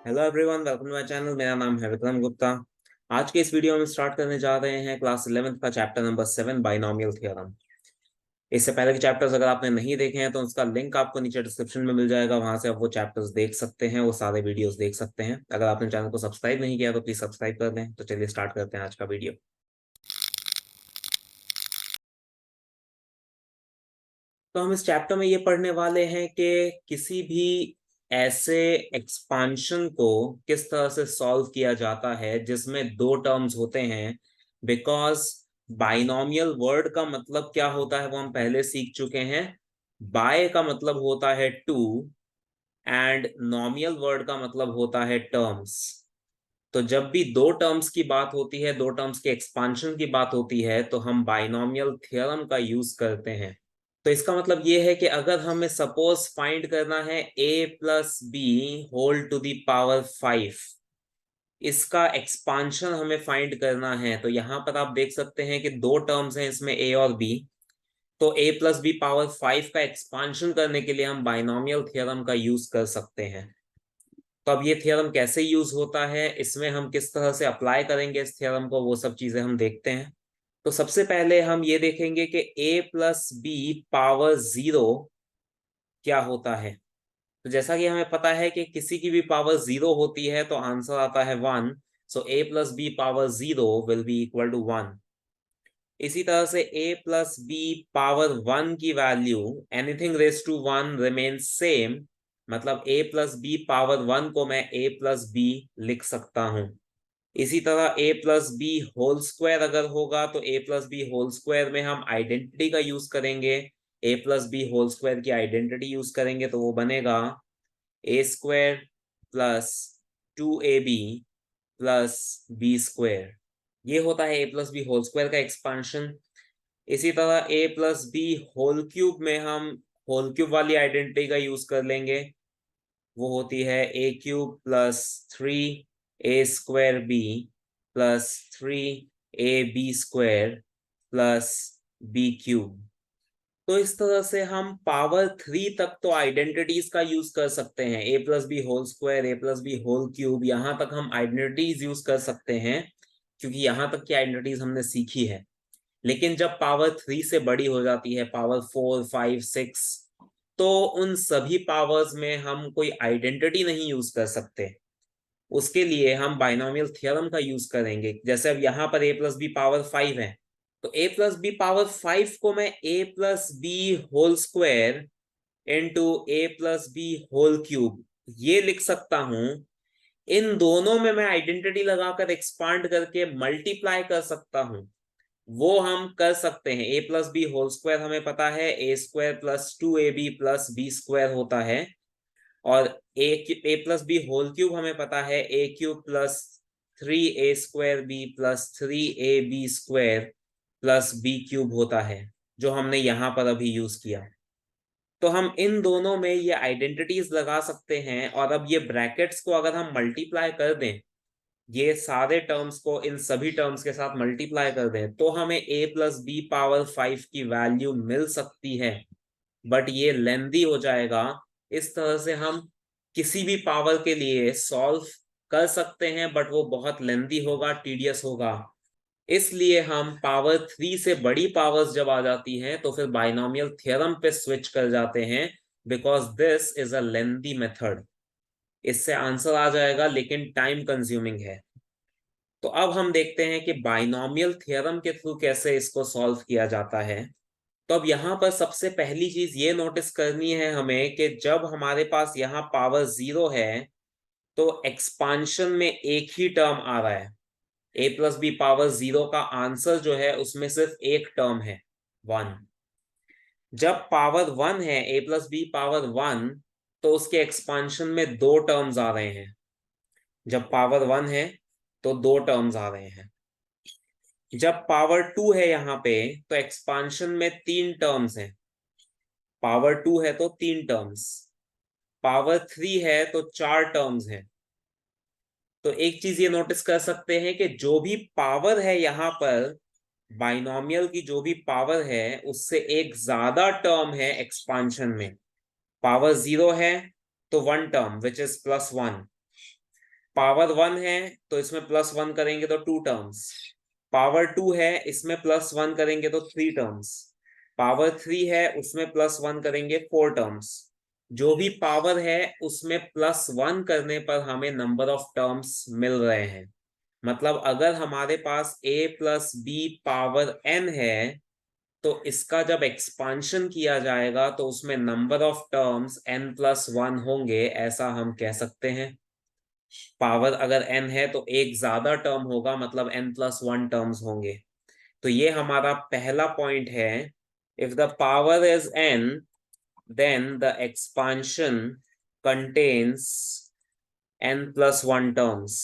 Hello everyone, welcome to my channel. मेरा नाम है विक्रम गुप्ता। आज के इस वीडियो में स्टार्ट करने जा रहे हैं क्लास 11th का चैप्टर नंबर 7 बाइनोमियल थ्योरम। इससे पहले के चैप्टर्स अगर आपने नहीं देखे हैं तो उसका लिंक आपको नीचे डिस्क्रिप्शन में मिल जाएगा, वहां से आप वो चैप्टर्स देख सकते हैं, वो सारे वीडियोस देख सकते हैं। अगर आपने चैनल को सब्सक्राइब नहीं किया तो प्लीज सब्सक्राइब कर दें। तो चलिए स्टार्ट करते हैं आज का वीडियो। तो हम इस चैप्टर में ये पढ़ने वाले हैं कि किसी भी ऐसे एक्सपांशन को किस तरह से सॉल्व किया जाता है जिसमें दो टर्म्स होते हैं। बिकॉज बाइनोमियल वर्ड का मतलब क्या होता है वो हम पहले सीख चुके हैं। बाय का मतलब होता है टू, एंड नॉमियल वर्ड का मतलब होता है टर्म्स। तो जब भी दो टर्म्स की बात होती है, दो टर्म्स के एक्सपांशन की बात होती है, तो हम बाइनोमियल थ्योरम का यूज करते हैं। तो इसका मतलब ये है कि अगर हमें सपोज फाइंड करना है a plus B whole to the power 5, इसका एक्सपांशन हमें फाइंड करना है। तो यहां पर आप देख सकते हैं कि दो टर्म्स हैं इसमें, a और b। तो a प्लस बी पावर 5 का एक्सपांशन करने के लिए हम बाइनोमियल थ्योरम का यूज कर सकते हैं। तो अब ये थ्योरम कैसे यूज होता है, इसमें हम किस तरह से अप्लाई करेंगे इस थ्योरम को, वो सब चीजें हम देखते हैं। तो सबसे पहले हम ये देखेंगे कि a प्लस बी पावर 0 क्या होता है। तो जैसा कि हमें पता है कि किसी की भी पावर 0 होती है तो आंसर आता है 1। So a plus B power 0 will be equal to 1। इसी तरह से a प्लस बी पावर 1 की value anything raise to 1 remains same. मतलब a प्लस बी पावर 1 को मैं a प्लस बी लिख सकता हूं। इसी तरह a plus B whole square अगर होगा तो a plus B whole square में हम आइडेंटिटी का यूज करेंगे। a plus B whole square की आइडेंटिटी यूज करेंगे तो वो बनेगा A square plus 2ab plus B square. ये होता है A plus B whole square का एक्सपांशन। इसी तरह A plus B whole cube में हम होल क्यूब वाली आइडेंटिटी का यूज कर लेंगे। वो होती है A cube plus 3 a square B plus 3ab square plus B cube. तो इस तरह से हम पावर 3 तक तो आइडेंटिटीज का यूज कर सकते हैं। A plus B whole square, A plus B whole cube, यहां तक हम आइडेंटिटीज यूज कर सकते हैं क्योंकि यहां तक की आइडेंटिटीज हमने सीखी है। लेकिन जब पावर 3 से बड़ी हो जाती है, पावर 4, 5, 6, तो उन सभी पावर्स में हम कोई आइडेंटिटी नहीं यूज कर सकते। उसके लिए हम बाइनोमियल थ्योरम का यूज करेंगे। जैसे अब यहाँ पर a प्लस बी पावर 5 है, तो a प्लस बी पावर 5 को मैं a plus B whole square into A plus B whole cube ये लिख सकता हूं। इन दोनों में मैं आइडेंटिटी लगाकर एक्सपांड करके मल्टीप्लाई कर सकता हूं। वो हम कर सकते हैं। A plus B whole square हमें पता है A square plus 2ab plus B square होता है, और A plus B whole cube हमें पता है A cube plus 3a square B plus 3ab square plus B cube होता है, जो हमने यहां पर अभी यूज किया। तो हम इन दोनों में ये आइडेंटिटीज लगा सकते हैं, और अब ये ब्रैकेट्स को अगर हम मल्टीप्लाई कर दें, ये सारे टर्म्स को इन सभी टर्म्स के साथ मल्टीप्लाई कर दें, तो हमें a प्लस बी पावर 5 की वैल्यू मिल सकती है। बट ये लेंदी हो जाएगा। इस तरह से हम किसी भी पावर के लिए सॉल्व कर सकते हैं, बट वो बहुत लेंदी होगा, टीडियस होगा। इसलिए हम पावर 3 से बड़ी पावर्स जब आ जाती हैं तो फिर बाइनोमियल थ्योरम पे स्विच कर जाते हैं, because this is a lengthy method. इससे आंसर आ जाएगा लेकिन टाइम कंज्यूमिंग है। तो अब हम देखते हैं कि बाइनोमियल थ्योरम के थ्रू कैसे इसको सॉल्व किया जाता है। तो अब यहाँ पर सबसे पहली चीज ये नोटिस करनी है हमें कि जब हमारे पास यहाँ पावर 0 है तो एक्सपांशन में एक ही टर्म आ रहा है। ए प्लस बी पावर 0 का आंसर जो है उसमें सिर्फ एक टर्म है, 1। जब पावर 1 है, ए प्लस बी पावर 1, तो उसके एक्सपांशन में दो टर्म्स आ रहे हैं। जब पावर 1 है तो दो टर्म्स आ रहे हैं। जब पावर 2 है यहाँ पे तो एक्सपांशन में तीन टर्म्स हैं। पावर 2 है तो तीन टर्म्स, पावर 3 है तो चार टर्म्स हैं। तो एक चीज ये नोटिस कर सकते हैं कि जो भी पावर है यहाँ पर, बाइनोमियल की जो भी पावर है उससे एक ज्यादा टर्म है एक्सपांशन में। पावर 0 है तो one term which is +1। Power 1 है तो इसमें +1 करेंगे तो 2 टर्म्स, पावर 2 है इसमें +1 करेंगे तो 3 टर्म्स, पावर 3 है उसमें +1 करेंगे 4 टर्म्स। जो भी पावर है उसमें +1 करने पर हमें नंबर ऑफ टर्म्स मिल रहे हैं। मतलब अगर हमारे पास a plus B power n है तो इसका जब एक्सपांशन किया जाएगा तो उसमें नंबर ऑफ टर्म्स n+1 होंगे, ऐसा हम कह सकते हैं। पावर अगर n है तो एक ज्यादा टर्म होगा, मतलब n+1 टर्म्स होंगे। तो ये हमारा पहला पॉइंट है। If the power is n then the expansion contains n+1 terms.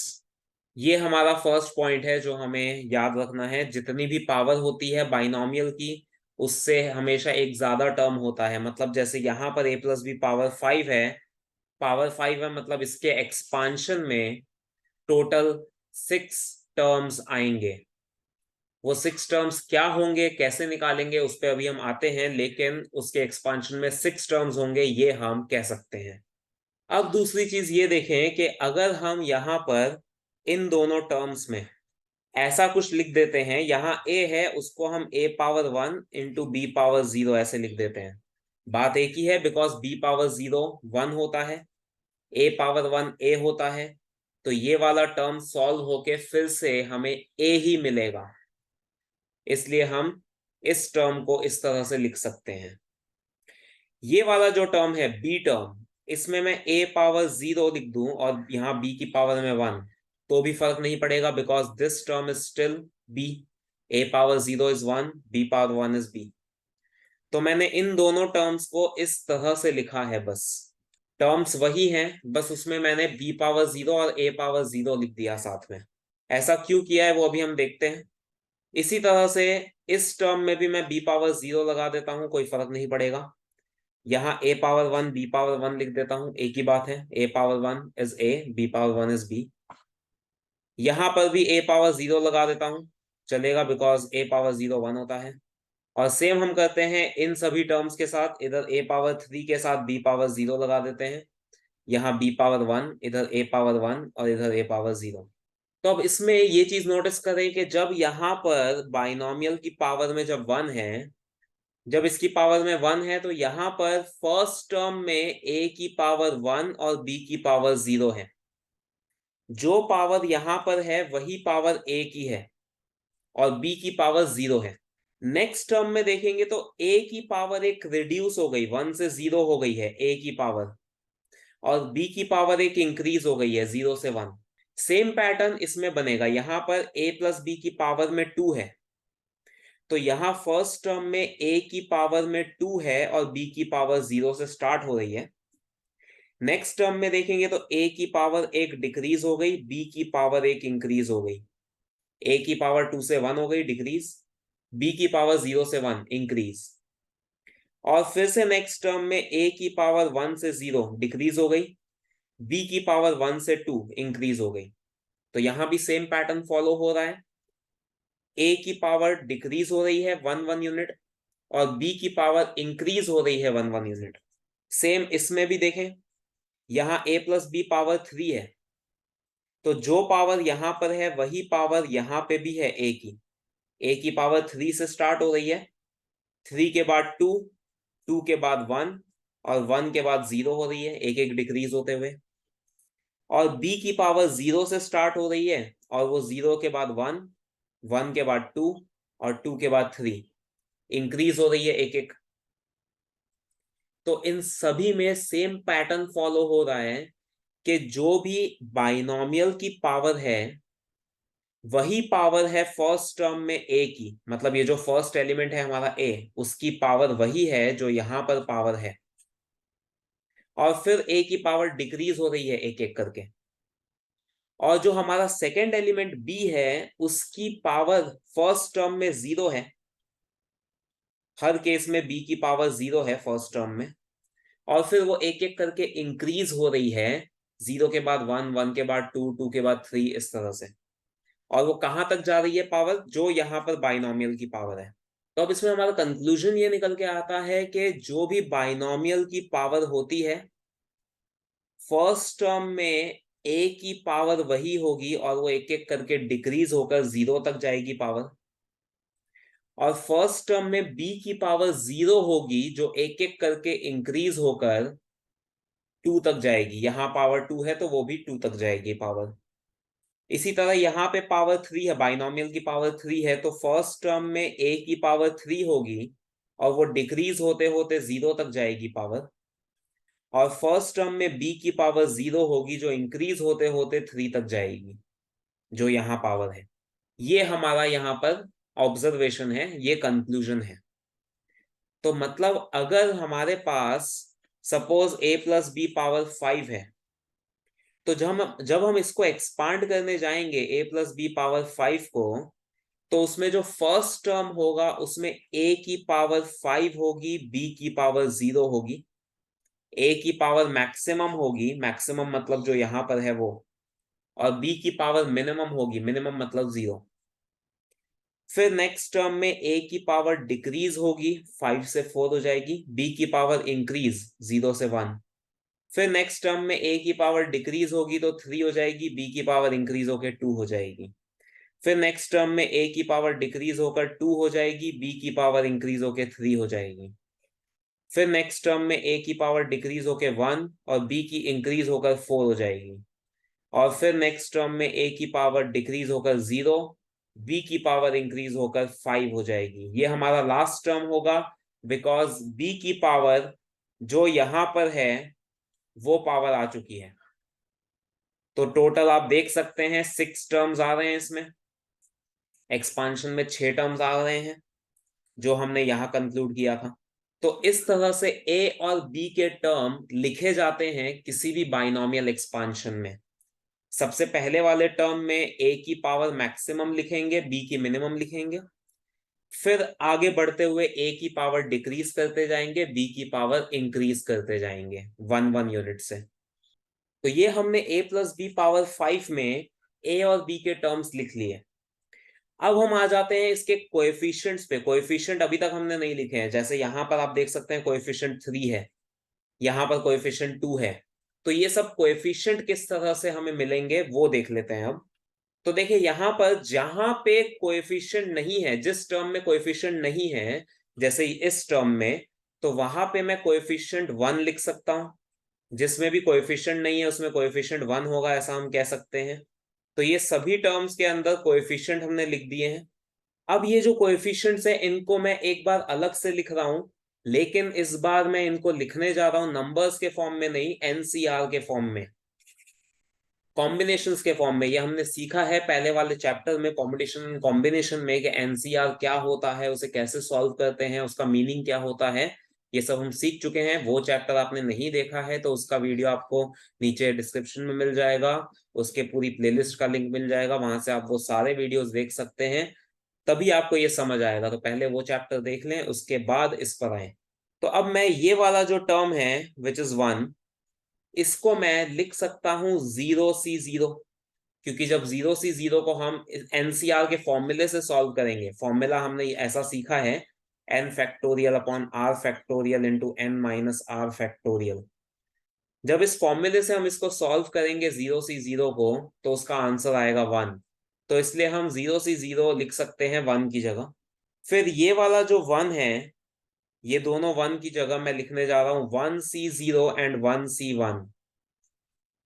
ये हमारा फर्स्ट पॉइंट है जो हमें याद रखना है। जितनी भी पावर होती है बाइनोमियल की उससे हमेशा एक ज्यादा टर्म होता है। मतलब जैसे यहाँ पर a प्लस बी पावर 5 है, पावर 5 है मतलब इसके एक्सपांशन में टोटल 6 टर्म्स आएंगे। वो 6 टर्म्स क्या होंगे, कैसे निकालेंगे, उस पर अभी हम आते हैं, लेकिन उसके एक्सपांशन में 6 टर्म्स होंगे ये हम कह सकते हैं। अब दूसरी चीज ये देखें कि अगर हम यहाँ पर इन दोनों टर्म्स में ऐसा कुछ लिख देते हैं, यहाँ a है उसको हम a power 1 into B power 0 ऐसे लिख देते हैं। बात एक ही है, बिकॉज b पावर 0 1 होता है, a पावर 1 a होता है, तो ये वाला टर्म सॉल्व होके फिर से हमें a ही मिलेगा। इसलिए हम इस टर्म को इस तरह से लिख सकते हैं। ये वाला जो टर्म है b टर्म, इसमें मैं a पावर 0 लिख दूं और यहाँ b की पावर में 1 तो भी फर्क नहीं पड़ेगा, because this term is still b। a power 0 is 1, b power 1 is b। तो मैंने इन दोनों टर्म्स को इस तरह से लिखा है, बस टर्म्स वही हैं, बस उसमें मैंने b पावर 0 और a पावर 0 लिख दिया साथ में। ऐसा क्यों किया है वो अभी हम देखते हैं। इसी तरह से इस टर्म में भी मैं b पावर 0 लगा देता हूं, कोई फर्क नहीं पड़ेगा। यहाँ a पावर 1 b पावर 1 लिख देता हूं, एक ही बात है, a power 1 is a, b power 1 is b। यहाँ पर भी a पावर 0 लगा देता हूं, चलेगा, बिकॉज a पावर 0 1 होता है। और सेम हम करते हैं इन सभी टर्म्स के साथ, इधर a पावर 3 के साथ b पावर 0 लगा देते हैं, यहाँ b पावर 1, इधर a पावर 1 और इधर a पावर 0। तो अब इसमें ये चीज नोटिस करें कि जब यहाँ पर बाइनोमियल की पावर में जब 1 है, जब इसकी पावर में 1 है, तो यहाँ पर फर्स्ट टर्म में a की पावर 1 और b की पावर 0 है। जो पावर यहाँ पर है वही पावर a की है और b की पावर 0 है। नेक्स्ट टर्म में देखेंगे तो a की पावर एक रिड्यूस हो गई, 1 से 0 हो गई है a की पावर, और b की पावर एक इंक्रीज हो गई है 0 से 1। सेम पैटर्न इसमें बनेगा, यहाँ पर a प्लस बी की पावर में 2 है, तो यहाँ फर्स्ट टर्म में a की पावर में 2 है और b की पावर 0 से स्टार्ट हो रही है। नेक्स्ट टर्म में देखेंगे तो a की पावर एक डिक्रीज हो गई, b की पावर एक इंक्रीज हो गई। a की पावर 2 से 1 हो गई डिक्रीज, b की पावर 0 से 1 इंक्रीज। और फिर से नेक्स्ट टर्म में a की पावर 1 से 0 डिक्रीज हो गई, b की पावर 1 से 2 इंक्रीज हो गई। तो यहां भी सेम पैटर्न फॉलो हो रहा है, a की पावर डिक्रीज हो रही है 1 यूनिट और b की पावर इंक्रीज हो रही है 1 यूनिट। सेम इसमें भी देखें, यहाँ a प्लस बी पावर 3 है, तो जो पावर यहाँ पर है वही पावर यहाँ पे भी है a की पावर 3 से स्टार्ट हो रही है, 3 के बाद 2, 2 के बाद 1 और 1 के बाद 0 हो रही है, एक एक डिक्रीज होते हुए। और b की पावर 0 से स्टार्ट हो रही है और वो 0 के बाद 1, 1 के बाद 2 और 2 के बाद 3 इंक्रीज हो रही है एक एक। तो इन सभी में सेम पैटर्न फॉलो हो रहा है कि जो भी बाइनोमियल की पावर है वही पावर है फर्स्ट टर्म में a की, मतलब ये जो फर्स्ट एलिमेंट है हमारा a, उसकी पावर वही है जो यहां पर पावर है, और फिर a की पावर डिक्रीज हो रही है एक एक करके। और जो हमारा सेकेंड एलिमेंट b है उसकी पावर फर्स्ट टर्म में 0 है, हर केस में b की पावर 0 है फर्स्ट टर्म में, और फिर वो एक एक करके इंक्रीज हो रही है, 0 के बाद 1, 1 के बाद 2, 2 के बाद 3, इस तरह से। और वो कहां तक जा रही है पावर, जो यहाँ पर बाइनोमियल की पावर है। तो अब इसमें हमारा कंक्लूजन ये निकल के आता है कि जो भी बाइनोमियल की पावर होती है फर्स्ट टर्म में a की पावर वही होगी और वो एक एक करके डिक्रीज होकर 0 तक जाएगी पावर, और फर्स्ट टर्म में b की पावर 0 होगी जो एक एक करके इंक्रीज होकर 2 तक जाएगी। यहां पावर 2 है तो वो भी 2 तक जाएगी पावर। इसी तरह यहाँ पे पावर 3 है, बाइनोमियल की पावर 3 है, तो फर्स्ट टर्म में a की पावर 3 होगी और वो डिक्रीज होते होते 0 तक जाएगी पावर, और फर्स्ट टर्म में b की पावर 0 होगी जो इंक्रीज होते होते 3 तक जाएगी, जो यहाँ पावर है। ये हमारा यहाँ पर ऑब्जर्वेशन है, ये कंक्लूजन है। तो मतलब अगर हमारे पास suppose a plus B power 5 है, तो जब हम इसको एक्सपांड करने जाएंगे a प्लस बी पावर 5 को, तो उसमें जो फर्स्ट टर्म होगा उसमें a की पावर 5 होगी, b की पावर 0 होगी, a की पावर मैक्सिमम होगी, मैक्सिमम मतलब जो यहां पर है वो, और b की पावर मिनिमम होगी, मिनिमम मतलब 0। फिर नेक्स्ट टर्म में a की पावर डिक्रीज होगी, 5 से 4 हो जाएगी, b की पावर इंक्रीज 0 से 1। फिर नेक्स्ट टर्म में a की पावर डिक्रीज होगी तो 3 हो जाएगी, b की पावर इंक्रीज होकर 2 हो जाएगी। फिर नेक्स्ट टर्म में a की पावर डिक्रीज होकर 2 हो जाएगी, b की पावर इंक्रीज होकर 3 हो जाएगी। फिर नेक्स्ट टर्म में a की पावर डिक्रीज होकर 1 और b की इंक्रीज होकर 4 हो जाएगी। और फिर नेक्स्ट टर्म में a की पावर डिक्रीज होकर 0, b की पावर इंक्रीज होकर 5 हो जाएगी। ये हमारा लास्ट टर्म होगा, बिकॉज b की पावर जो यहां पर है वो पावर आ चुकी है। तो टोटल आप देख सकते हैं 6 टर्म्स आ रहे हैं इसमें, एक्सपांशन में 6 टर्म्स आ रहे हैं जो हमने यहां कंक्लूड किया था। तो इस तरह से ए और बी के टर्म लिखे जाते हैं किसी भी बाइनोमियल एक्सपांशन में। सबसे पहले वाले टर्म में ए की पावर मैक्सिमम लिखेंगे, बी की मिनिमम लिखेंगे, फिर आगे बढ़ते हुए ए की पावर डिक्रीज करते जाएंगे, बी की पावर इंक्रीज करते जाएंगे 1 यूनिट से। तो ये हमने a प्लस बी पावर 5 में a और b के टर्म्स लिख लिए। अब हम आ जाते हैं इसके कोएफिशिएंट्स पे। कोएफिशिएंट अभी तक हमने नहीं लिखे हैं, जैसे यहां पर आप देख सकते हैं कोएफिशिएंट 3 है, यहां पर कोएफिशिएंट 2 है। तो ये सब कोएफिशिएंट किस तरह से हमें मिलेंगे वो देख लेते हैं अब। तो देखिए यहां पर जहां पे कोएफिशिएंट नहीं है, जिस टर्म में कोएफिशिएंट नहीं है, जैसे इस टर्म में, तो वहां पे मैं कोएफिशिएंट 1 लिख सकता हूं। जिसमें भी कोएफिशिएंट नहीं है उसमें कोएफिशिएंट 1 होगा, ऐसा हम कह सकते हैं। तो ये सभी टर्म्स के अंदर कोएफिशिएंट हमने लिख दिए हैं। अब ये जो कोएफिशिएंट्स है इनको मैं एक बार अलग से लिख रहा हूं, लेकिन इस बार मैं इनको लिखने जा रहा हूं नंबर्स के फॉर्म में नहीं, एनसीआर के फॉर्म में, कॉम्बिनेशंस के फॉर्म में। ये हमने सीखा है पहले वाले चैप्टर में, कॉम्बिनेशन कॉम्बिनेशन में, कि एनसीआर क्या होता है, उसे कैसे सॉल्व करते हैं, उसका मीनिंग क्या होता है, ये सब हम सीख चुके हैं। वो चैप्टर आपने नहीं देखा है तो उसका वीडियो आपको नीचे डिस्क्रिप्शन में मिल जाएगा, उसके पूरी प्लेलिस्ट का लिंक मिल जाएगा, वहां से आप वो सारे वीडियोस देख सकते हैं, तभी आपको ये समझ आएगा। तो पहले वो चैप्टर देख लें, उसके बाद इस पर आए। तो अब मैं ये वाला जो टर्म है विच इज 1, इसको मैं लिख सकता हूं 0c0, क्योंकि जब 0c0 को हम एनसीआर के फॉर्मूले से सॉल्व करेंगे, फॉर्मूला हमने ऐसा सीखा है, n factorial upon r factorial into n minus r factorial. जब इस फॉर्मूले से हम इसको सॉल्व करेंगे 0c0 को, तो उसका आंसर आएगा 1। तो इसलिए हम 0c0 लिख सकते हैं 1 की जगह। फिर ये वाला जो 1 है, ये दोनों 1 की जगह मैं लिखने जा रहा हूं 1c0 एंड 1c1,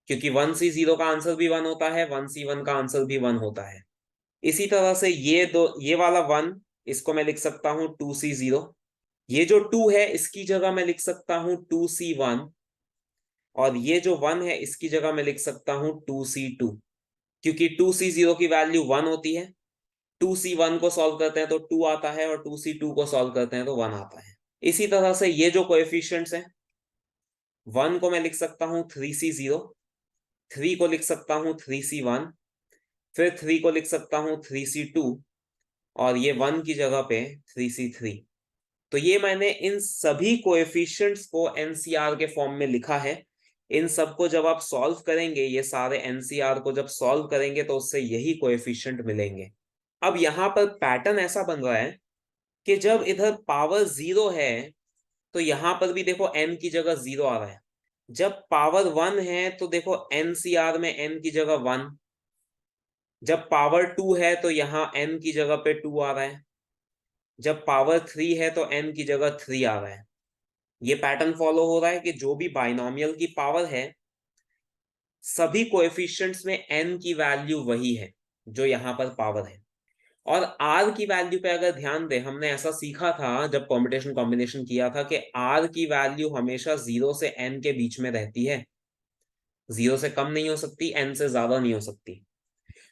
क्योंकि 1c0 का आंसर भी 1 होता है, 1c1 का आंसर भी 1 होता है। इसी तरह से ये वाला 1, इसको मैं लिख सकता हूं 2c0। ये जो 2 है इसकी जगह मैं लिख सकता हूं 2c1, और ये जो 1 है इसकी जगह मैं लिख सकता हूं 2c2, क्योंकि 2c0 की वैल्यू 1 होती है। 2c1 को सॉल्व करते हैं तो 2 आता है, और 2c2 को सॉल्व करते हैं तो 1 आता है। इसी तरह से ये जो कोएफिशिएंट्स हैं, 1 को मैं लिख सकता हूं 3c0, 3 को लिख सकता हूं 3c1, फिर 3 को लिख सकता हूं 3c2, और ये 1 की जगह पे 3c3। तो ये मैंने इन सभी कोएफिशिएंट्स को एनसीआर के फॉर्म में लिखा है। इन सबको जब आप सॉल्व करेंगे, ये सारे एनसीआर को जब सॉल्व करेंगे तो उससे यही कोएफिशिएंट मिलेंगे। अब यहाँ पर पैटर्न ऐसा बन रहा है कि जब इधर पावर 0 है तो यहाँ पर भी देखो n की जगह 0 आ रहा है, जब पावर 1 है तो देखो NCR में n की जगह 1, जब पावर 2 है तो यहाँ n की जगह पे 2 आ रहा है, जब पावर 3 है तो n की जगह 3 आ रहा है। ये पैटर्न फॉलो हो रहा है कि जो भी बाइनोमियल की पावर है, सभी कोएफिशिएंट्स में n की वैल्यू वही है जो यहाँ पर पावर है। और r की वैल्यू पे अगर ध्यान दें, हमने ऐसा सीखा था जब परम्यूटेशन कॉम्बिनेशन किया था कि r की वैल्यू हमेशा 0 से n के बीच में रहती है, 0 से कम नहीं हो सकती, n से ज्यादा नहीं हो सकती।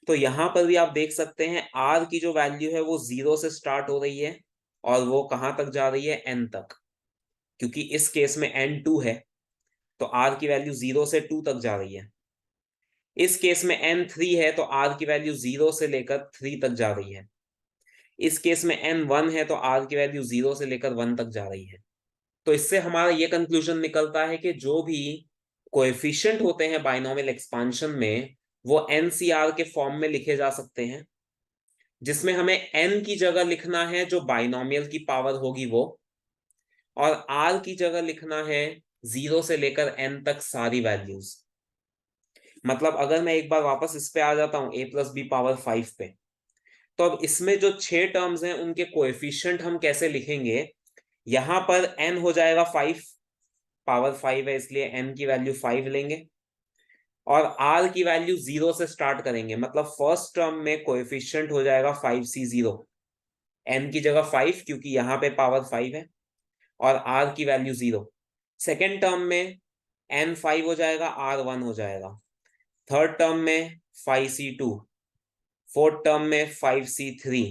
तो यहाँ पर भी आप देख सकते हैं r की जो वैल्यू है वो 0 से स्टार्ट हो रही है और वो कहाँ तक जा रही है, n तक, क्योंकि इस केस में n 2 है तो r की वैल्यू 0 से 2 तक जा रही है। इस केस में n 3 है तो r की वैल्यू 0 से लेकर 3 तक जा रही है। इस केस में n 1 है तो r की वैल्यू 0 से लेकर 1 तक जा रही है। तो इससे हमारा ये कंक्लूजन निकलता है कि जो भी कोएफिशिएंट होते हैं बाइनोमियल एक्सपांशन में वो NCR के फॉर्म में लिखे जा सकते हैं, जिसमें हमें n की जगह लिखना है जो बाइनोमियल की पावर होगी वो, और r की जगह लिखना है 0 से लेकर n तक सारी वैल्यूज। मतलब अगर मैं एक बार वापस इस पे आ जाता हूं a+b⁵ पे, तो अब इसमें जो 6 टर्म्स हैं उनके कोएफिशिएंट हम कैसे लिखेंगे। यहां पर n हो जाएगा 5, पावर 5 है इसलिए n की वैल्यू 5 लेंगे, और r की वैल्यू 0 से स्टार्ट करेंगे। मतलब फर्स्ट टर्म में कोएफिशिएंट हो जाएगा 5c0, n की जगह 5 क्योंकि यहाँ पे पावर 5 है, और r की वैल्यू 0। सेकेंड टर्म में n 5 हो जाएगा, r 1 हो जाएगा। थर्ड टर्म में 5c2, फोर्थ टर्म में 5c3,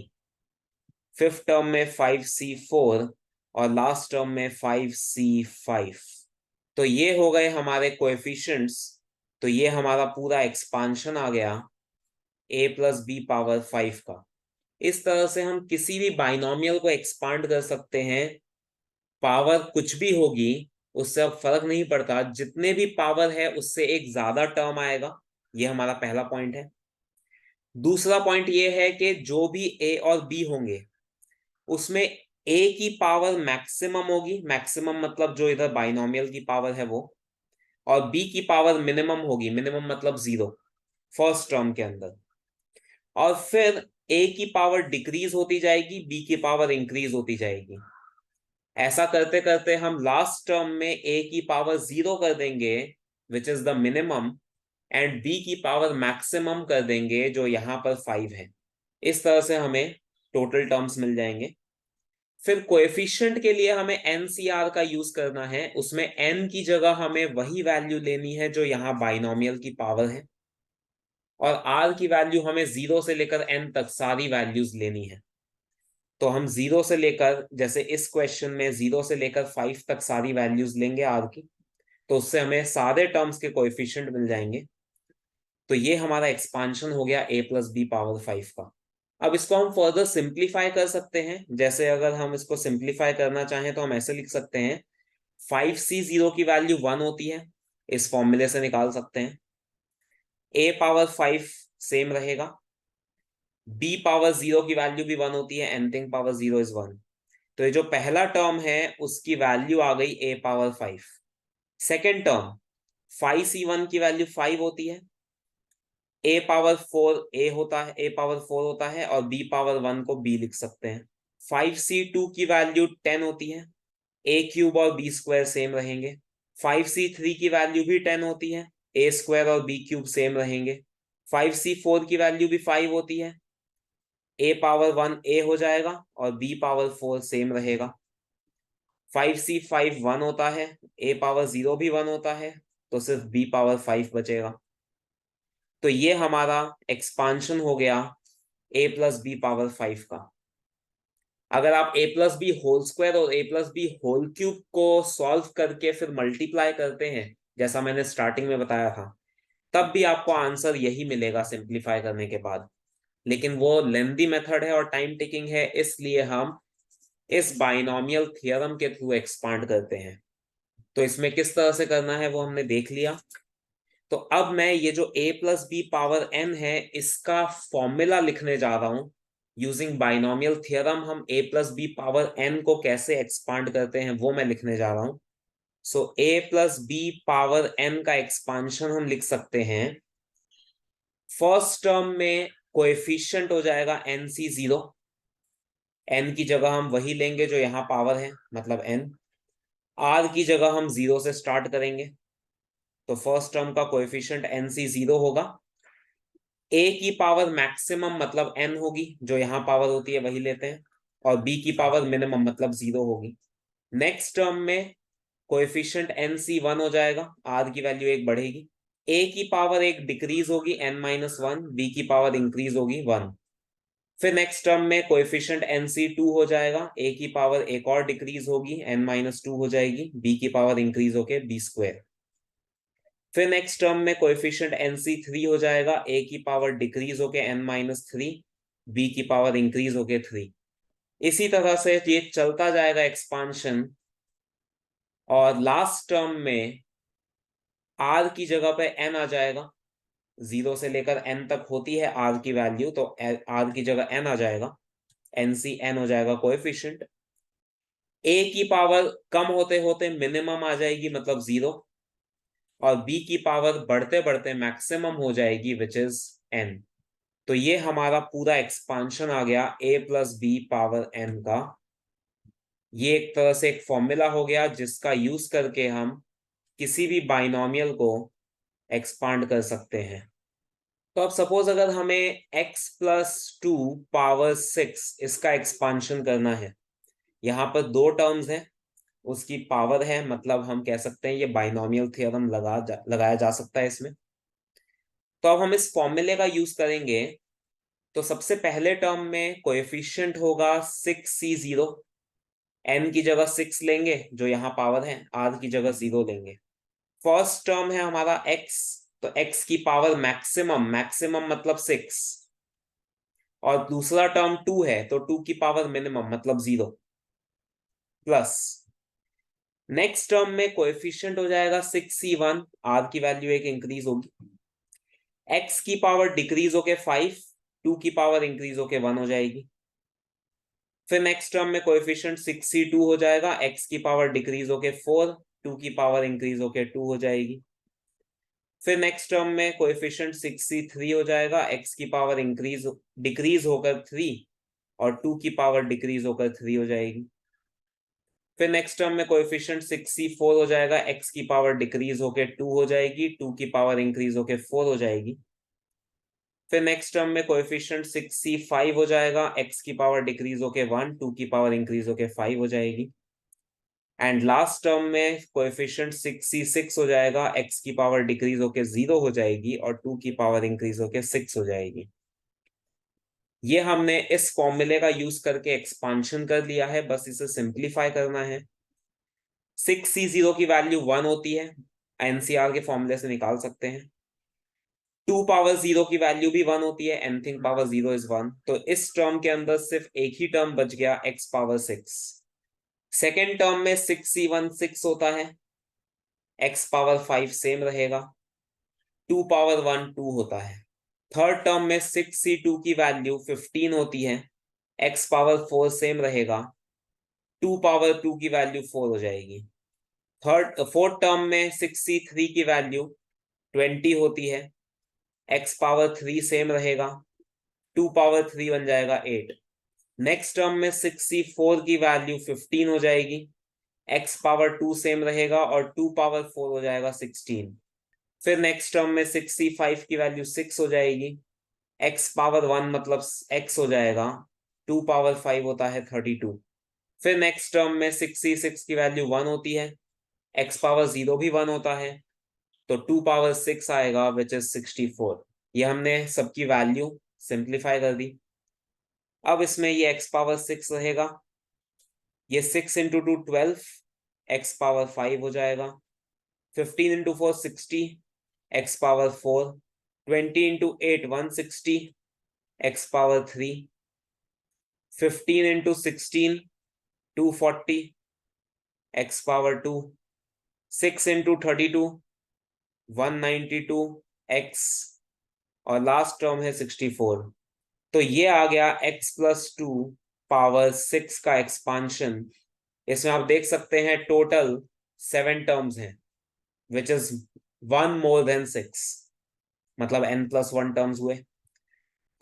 फिफ्थ टर्म में 5c4, और लास्ट टर्म में 5c5। तो ये हो गए हमारे कोएफिशिएंट्स। तो ये हमारा पूरा एक्सपांशन आ गया a+b⁵ का। इस तरह से हम किसी भी बाइनोमियल को एक्सपांड कर सकते हैं। पावर कुछ भी होगी उससे अब फर्क नहीं पड़ता, जितने भी पावर है उससे एक ज्यादा टर्म आएगा। ये हमारा पहला पॉइंट है। दूसरा पॉइंट ये है कि जो भी a और b होंगे उसमें a की पावर मैक्सिमम होगी, मैक्सिमम मतलब जो इधर बाइनोमियल की पावर है वो, और b की पावर मिनिमम होगी, मिनिमम मतलब 0 फर्स्ट टर्म के अंदर। और फिर a की पावर डिक्रीज होती जाएगी, b की पावर इंक्रीज होती जाएगी। ऐसा करते करते हम लास्ट टर्म में a की पावर 0 कर देंगे which is the minimum, and b की पावर मैक्सिमम कर देंगे जो यहाँ पर 5 है। इस तरह से हमें टोटल टर्म्स मिल जाएंगे। फिर कोएफिशिएंट के लिए हमें NCR का यूज करना है, उसमें n की जगह हमें वही वैल्यू लेनी है जो यहाँ बाइनोमियल की पावर है, और r की वैल्यू हमें 0 से लेकर n तक सारी वैल्यूज लेनी है। तो हम 0 से लेकर, जैसे इस क्वेश्चन में 0 से लेकर 5 तक सारी वैल्यूज लेंगे r की, तो उससे हमें सारे टर्म्स के कोएफिशिएंट मिल जाएंगे। तो ये हमारा एक्सपांशन हो गया a+b⁵ का। अब इसको हम फर्दर सिंप्लीफाई कर सकते हैं। जैसे अगर हम इसको सिंप्लीफाई करना चाहें तो हम ऐसे लिख सकते हैं, 5c0 की वैल्यू 1 होती है, इस फॉर्मूले से निकाल सकते हैं। a⁵ सेम रहेगा, b⁵ की वैल्यू भी 1 होती है, n⁻0 इज 1। तो ये जो पहला टर्म है उसकी वैल्यू आ गई a⁵। सेकेंड टर्म 5c1 की वैल्यू 5 होती है, a⁴ a होता है, a⁴ होता है, और b⁴1 को b लिख सकते हैं। 5c2 की वैल्यू 10 होती है, a³ और b² सेम रहेंगे। 5c3 की वैल्यू भी 10 होती है, a² और b³ सेम रहेंगे। 5c4 की वैल्यू भी 5 होती है, a⁴1 a हो जाएगा और b⁴ सेम रहेगा। 5c5 1 होता है, a⁴0 भी 1 होता है, तो सिर्फ b⁵ बचेगा। तो ये हमारा एक्सपांशन हो गया a+b⁵ का। अगर आप a+b² और a+b³ को सॉल्व करके फिर मल्टीप्लाई करते हैं, जैसा मैंने स्टार्टिंग में बताया था, तब भी आपको आंसर यही मिलेगा सिंप्लीफाई करने के बाद। लेकिन वो लेंथी मेथड है और टाइम टेकिंग है, इसलिए हम इस बाइनोमियल थ्योरम के थ्रू एक्सपांड करते हैं। तो इसमें किस तरह से करना है वो हमने देख लिया। तो अब मैं ये जो a+b⁴n है इसका फॉर्मूला लिखने जा रहा हूं। यूजिंग बाइनोमियल थ्योरम हम a+b⁴n को कैसे एक्सपांड करते हैं वो मैं लिखने जा रहा हूं। So a plus B power n का एक्सपांशन हम लिख सकते हैं। फर्स्ट टर्म में कोएफिशिएंट हो जाएगा nc0, n की जगह हम वही लेंगे जो यहाँ पावर है, मतलब n। r की जगह हम 0 से स्टार्ट करेंगे, तो फर्स्ट टर्म का कोएफिशिएंट nc0 होगा। a की पावर मैक्सिमम मतलब n होगी, जो यहाँ पावर होती है वही लेते हैं, और b की पावर मिनिमम मतलब 0 होगी। नेक्स्ट टर्म में कोएफिशिएंट nc1 हो जाएगा, r की वैल्यू 1 बढ़ेगी। a की पावर 1 डिक्रीज होगी n-1, b की पावर इंक्रीज होगी 1। फिर नेक्स्ट टर्म में कोएफिशिएंट nc2 हो जाएगा, a की पावर एक और डिक्रीज होगी n-2 हो जाएगी, b की पावर इंक्रीज होके b²। फिर नेक्स्ट टर्म में कोएफिशिएंट nc3 हो जाएगा, a की पावर डिक्रीज होके n-3, b की पावर इंक्रीज होके 3। इसी तरह से ये चलता जाएगा एक्सपांशन, और लास्ट टर्म में r की जगह पे n आ जाएगा। 0 से लेकर n तक होती है r की वैल्यू, तो r की जगह n आ जाएगा, ncn हो जाएगा कोएफिशिएंट। a की पावर कम होते होते मिनिमम आ जाएगी, मतलब 0, और b की पावर बढ़ते बढ़ते मैक्सिमम हो जाएगी, विच इज n। तो ये हमारा पूरा एक्सपांशन आ गया a plus B power n का। ये एक तरह से एक फॉर्मूला हो गया जिसका यूज करके हम किसी भी बाइनोमियल को एक्सपांड कर सकते हैं। तो अब सपोज अगर हमें x प्लस 2 पावर 6 इसका एक्सपांशन करना है, यहाँ पर दो टर्म्स हैं, उसकी पावर है, मतलब हम कह सकते हैं ये बाइनोमियल थ्योरम लगाया जा सकता है इसमें। तो अब हम इस फॉर्मूले का यूज करेंगे। तो सबसे पहले टर्म में कोएफिशिएंट होगा 6c0, n की जगह 6 लेंगे जो यहाँ पावर है, r की जगह 0 लेंगे। फर्स्ट टर्म है हमारा x, तो x की पावर मैक्सिमम, मैक्सिमम मतलब 6, और दूसरा टर्म 2 है, तो 2 की पावर मिनिमम मतलब 0, प्लस नेक्स्ट टर्म में कोएफिशिएंट हो जाएगा 6c1, r की वैल्यू एक इंक्रीज होगी, x की पावर डिक्रीज होके 5, 2 की पावर इंक्रीज होके 1 हो जाएगी। फिर नेक्स्ट टर्म में कोएफिशिएंट 6c2 हो जाएगा, x की पावर डिक्रीज होके 4, 2 की पावर इंक्रीज होके 2 हो जाएगी। फिर नेक्स्ट टर्म में कोएफिशिएंट 6c3 हो जाएगा, x की पावर डिक्रीज होकर 3, और 2 की पावर डिक्रीज होकर 3 हो जाएगी। फिर नेक्स्ट टर्म में कोएफिशिएंट 6c4 हो जाएगा, x की पावर डिक्रीज होके 2 हो जाएगी, 2 की पावर इंक्रीज होके 4 हो जाएगी। फिर नेक्स्ट टर्म में कोएफिशिएंट 6c5 हो जाएगा, x की पावर डिक्रीज होके 1, 2 की पावर इंक्रीज होके 5 हो जाएगी। एंड लास्ट टर्म में कोएफिशिएंट 6c6 हो जाएगा, x की पावर डिक्रीज होके 0 हो जाएगी, और 2 की पावर इंक्रीज होके 6 हो जाएगी। ये हमने इस फॉर्मूले का यूज करके एक्सपांशन कर लिया है, बस इसे सिंप्लीफाई करना है। 6c0 की वैल्यू 1 होती है, एनसीआर के फॉर्मूले से निकाल सकते हैं। 2 पावर 0 की वैल्यू भी 1 होती है, nth पावर 0 इज 1। तो इस टर्म के अंदर सिर्फ एक ही टर्म बच गया, x पावर 6। सेकेंड टर्म में 6c1 6 होता है, x पावर 5 सेम रहेगा, 2 पावर 1 2 होता है। थर्ड टर्म में 6c2 की वैल्यू 15 होती है, x पावर 4 सेम रहेगा, 2 पावर 2 की वैल्यू 4 हो जाएगी। फोर्थ टर्म में 6c3 की वैल्यू 20 होती है, x पावर 3 सेम रहेगा, 2 पावर 3 बन जाएगा 8। नेक्स्ट टर्म में 6c4 की वैल्यू 15 हो जाएगी, x पावर 2 सेम रहेगा, और 2 पावर 4 हो जाएगा 16। फिर नेक्स्ट टर्म में 6c5 की वैल्यू 6 हो जाएगी, x पावर 1 मतलब x हो जाएगा, 2 पावर 5 होता है 32। फिर नेक्स्ट टर्म में 6c6 की वैल्यू 1 होती है, x पावर 0 भी 1 होता है, तो 2 पावर 6 आएगा, विच इज 64। ये हमने सबकी वैल्यू सिंप्लीफाई कर दी। अब इसमें ये x पावर 6 रहेगा, ये 6 इंटू 2 12, x पावर 5 हो जाएगा, 15 into 4 60, x power 4, 20 into 8 160, x power 3, 15 into 16 240, x power 2, 6 into 32 192, x, और लास्ट टर्म है 64। तो ये आ गया x प्लस 2 पावर 6 का एक्सपांशन। इसमें आप देख सकते हैं टोटल 7 टर्म्स हैं, विच इज 1 more than 6, मतलब n+1 टर्म्स हुए।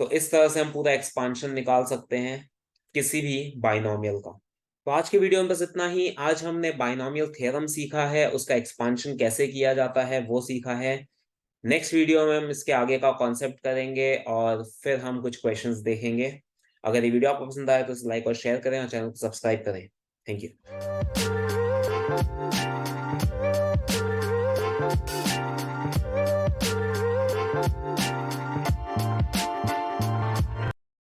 तो इस तरह से हम पूरा एक्सपांशन निकाल सकते हैं किसी भी बाइनोमियल का। तो आज के वीडियो में बस इतना ही। आज हमने बाइनोमियल थ्योरम सीखा है, उसका एक्सपांशन कैसे किया जाता है वो सीखा है। नेक्स्ट वीडियो में हम इसके आगे का कॉन्सेप्ट करेंगे और फिर हम कुछ क्वेश्चंस देखेंगे। अगर ये वीडियो आपको पसंद आए तो इसे लाइक और शेयर करें और चैनल को सब्सक्राइब करें। Thank you.